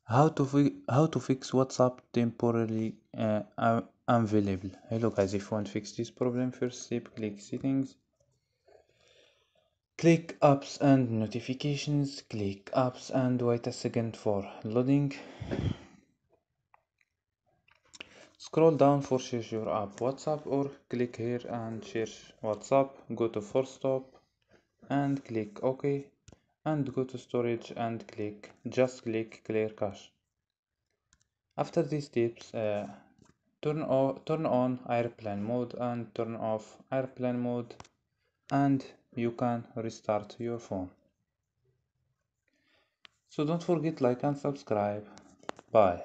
How to fix WhatsApp temporarily unavailable. Hello guys, if you want to fix this problem, first step, click settings, click apps and notifications, click apps and wait a second for loading. Scroll down for search your app WhatsApp, or click here and search WhatsApp. Go to force stop and click OK, and go to storage and click clear cache. After these steps, turn on airplane mode and turn off airplane mode, and you can restart your phone. So don't forget like and subscribe. Bye.